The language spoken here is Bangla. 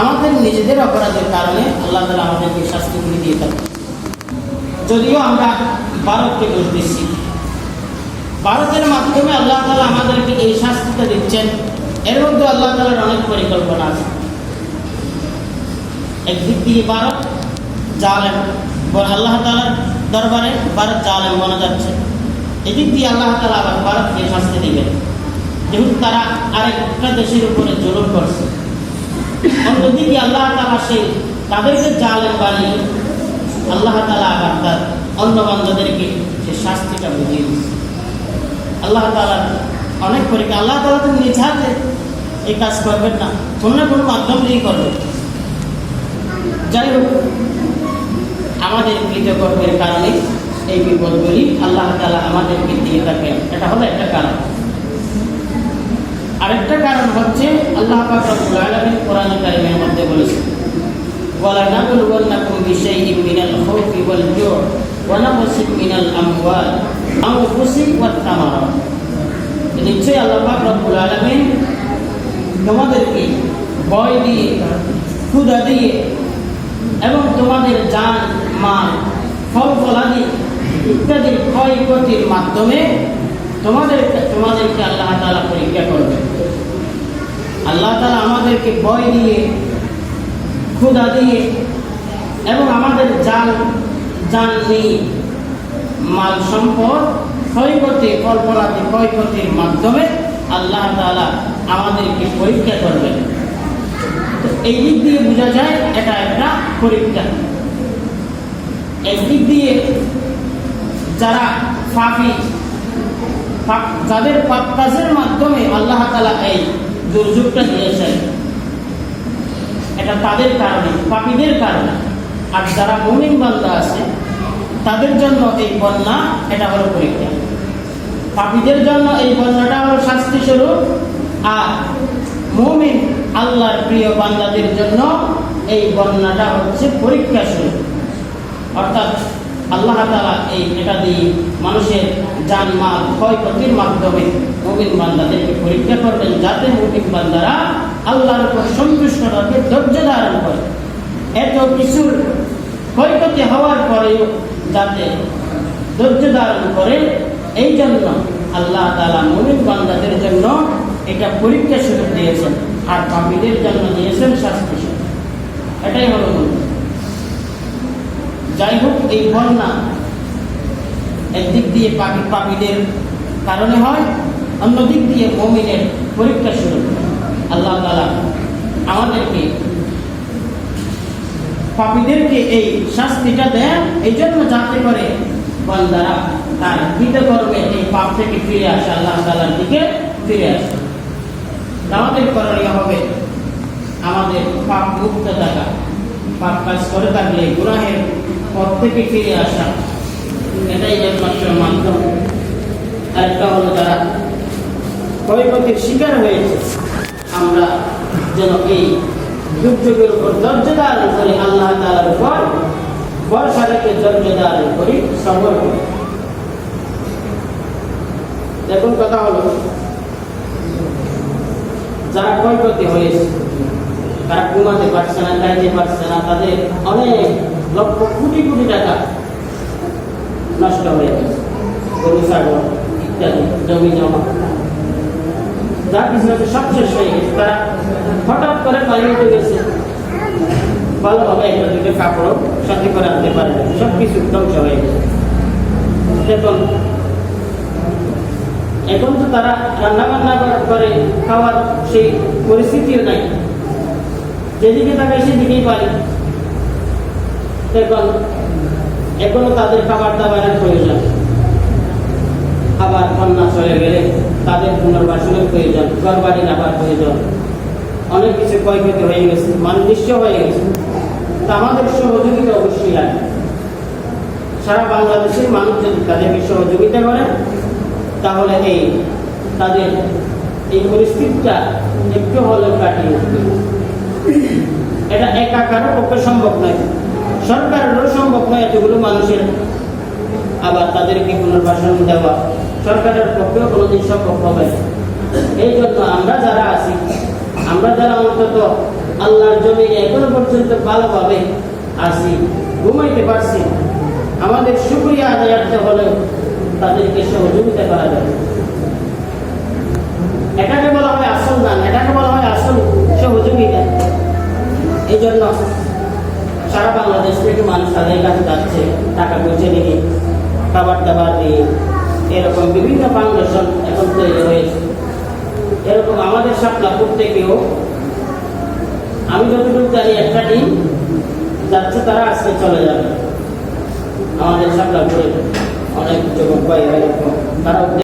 আমাদের নিজেদের অপরাধের কারণে আল্লাহ তাআলা আমাদেরকে শাস্তিগুলি দিয়ে থাকেন। যদিও আমরা ভারতকে দোষ দিচ্ছি, ভারতের মাধ্যমে আল্লাহ তাআলা আমাদেরকে এই শাস্তিটা দিচ্ছেন, এর মধ্যে আল্লাহ তাআলার অনেক পরিকল্পনা আছে। একদিক দিয়ে ভারত জালেম, আল্লাহ তাআলার দরবারে ভারত জালেম বনা যাচ্ছে, এদিক দিয়ে আল্লাহ তাআলা আবার ভারতকে শাস্তি দিবেন, যেহেতু তারা আরেকটা দেশের উপরে জুলুম করছে। অন্যদিকে আল্লাহ তাআলা সেই তাদেরকে জালেম বানিয়ে আল্লাহ তাআলা আবার তার অন্য বান্দাদেরকে সে শাস্তিটা বুঝিয়ে দিচ্ছে। আল্লাহ তাআলার অনেক পরীক্ষা। আল্লাহ তাআলা তো নিজ হাতে এই কাজ করবেন না, কোনো না কোনো মাধ্যম দিয়েই করবেন। যাই হোক, আমাদের কৃতকর্মের কারণে এই বিপদগুলি আল্লাহ তাআলা আমাদেরকে দিয়ে থাকেন, এটা হলো একটা কারণ। আরেকটা কারণ হচ্ছে আল্লাহ পাক রব্বুল আলামিন কোরআনে কারিমের মধ্যে বলেছেন, ওয়ালা নাবলুওয়ান্নাকুম বিশাইইন মিনাল খাউফি ওয়াল জু'i ওয়া নাকসিন মিনাল আমওয়াল ওয়া আনফুসি ওয়াত তামারাত। নিশ্চয়ই আল্লাহ পাক রব্বুল আলামিন তোমাদেরকে ভয় দিয়ে, ক্ষুধা দিয়ে এবং তোমাদের জান, মাল, ফল ফলাদি ইত্যাদি ক্ষয়ক্ষতির মাধ্যমে তোমাদেরকে আল্লাহ তাআলা পরীক্ষা করবে। আল্লাহ তাআলা আমাদেরকে ভয় দিয়ে, ক্ষুধা দিয়ে এবং আমাদের জানি মাল সম্পদ ক্ষয়ক্ষতি, ফল ফলাদি ক্ষয়ক্ষতির মাধ্যমে আল্লাহ তাআলা আমাদেরকে পরীক্ষা করবেন। এই দিক দিয়ে বোঝা যায় এটা একটা পরীক্ষা। একদিক দিয়ে যারা পাপী, যাদের পাপ কাজের মাধ্যমে আল্লাহ তাআলা এই দুর্যোগটা দিয়েছেন, এটা তাদের কারণে, পাপীদের কারণে। আর যারা মুমিন বান্দা আছে তাদের জন্য এই বন্যা, এটা হলো পরীক্ষা। পাপীদের জন্য এই বন্যাটা হলো শাস্তি স্বরূপ, আর মুমিন আল্লাহর প্রিয় বান্দাদের জন্য এই বন্যাটা হচ্ছে পরীক্ষা স্বরূপ। অর্থাৎ আল্লাহ তাআলা এটা দিয়ে মানুষের জানমাল ক্ষয়ক্ষতির মাধ্যমে মুমিন বান্দাদেরকে পরীক্ষা করবেন, যাতে মুমিন বান্দারা আল্লাহর উপর সন্তুষ্ট থাকে, ধৈর্য ধারণ করে। এত কিছুর ক্ষয়ক্ষতি হওয়ার পরেও যাতে ধৈর্য ধারণ করে, এই জন্য আল্লাহ তাআলা মুমিন বান্দাদের জন্য এটা পরীক্ষা স্বরূপ দিয়েছেন, আর পাপীদের জন্য দিয়েছেন শাস্তি স্বরূপ। এটাই হলো মূল। যাই হোক, এই বন্যা একদিক দিয়ে পাপীদের কারণে হয়, অন্যদিক দিয়ে মুমিনের পরীক্ষা স্বরূপ আল্লাহ তাআলা আমাদেরকে, পাপীদেরকে এই শাস্তিটা দেন, এই জন্য যাতে করে বান্দারা তার কৃতকর্মে এই পাপ থেকে ফিরে আসে, আল্লাহ তাআলার দিকে ফিরে আসে। আমাদের করণীয় হবে আমাদের পাপ মুক্ত থাকা, পাপ কাজ করে থাকলে গুনাহের পথ থেকে ফিরে আসা, এটাই একমাত্র মাধ্যম। আরেকটা হলো যারা ক্ষয়ক্ষতির শিকার হয়েছে, আমরা যেন এই দুর্যোগের উপর ধৈর্য ধারণ করি, আল্লাহ তাআলার উপর ভরসা রেখে ধৈর্য ধারণ করি, সবর করি। দেখুন, কথা হলো যারা ক্ষয়ক্ষতি হয়েছে, তারা ঘুমাতে পারছে না, খাইতে পারছে না, তাদের অনেক লক্ষ কোটি কোটি টাকা নষ্ট হয়ে গেছে, গরু ছাগল ইত্যাদি, জমি জমা যা কিছু আছে সব শেষ হয়ে গেছে। তারা হঠাৎ করে পানি উঠে গেছে, ভালোভাবে একটা দুটো কাপড় সাথে করে আনতে পারে না, সব কিছু ধ্বংস হয়ে গেছে। এখন তো তারা রান্না বান্না করে খাওয়ার সেই পরিস্থিতিও নাই, যেদিকে তাকে সেদিকেই পারে। দেখুন, এখনো তাদের খাবার দাবারের প্রয়োজন, আবার বন্যা চলে গেলে তাদের পুনর্বাসনের প্রয়োজন, ঘর বাড়ি রাখার প্রয়োজন, অনেক কিছু ক্ষয়ক্ষতি হয়ে গেছে, মানুষ নিঃস্ব হয়ে গেছে। তা আমাদের সহযোগিতা অবশ্যই লাগে। সারা বাংলাদেশের মানুষ যদি তাদেরকে সহযোগিতা করে, তাহলে তাদের এই পরিস্থিতিটা একটু হলেও কাটিয়ে উঠবে। এটা একা কারো পক্ষে সম্ভব নয়, সরকারেরও সম্ভব নয় এতগুলো মানুষের আবার তাদেরকে পুনর্বাসন দেওয়া, সরকারের পক্ষেও কোনোদিন সম্ভব হবে। এই জন্য আমরা যারা আছি, আমরা যারা অন্তত আল্লাহর জমিনে এখনো পর্যন্ত ভালোভাবে আসি, ঘুমাইতে পারছি, আমাদের শুকরিয়া আদায়ার্থে হলেও তাদেরকে সহযোগিতা করা যাবে। এটাকে বলা হয় আসল দান, এটাকে বলা হয় আসল সহযোগিতা। এই জন্য সারা বাংলাদেশ থেকে মানুষ তাদের কাছে যাচ্ছে, টাকা পৌঁছে নিয়ে, খাবার দাবার দিয়ে, এরকম বিভিন্ন ফাউন্ডেশন এখন তৈরি হয়েছে। এরকম আমাদের শাপলাপুর থেকেও আমি যতটুকু জানি একটা টিম যাচ্ছে, তারা আজকে চলে যাবে। আমাদের শাপলাপুরে অনেক যুবক ভাই এরকম তারা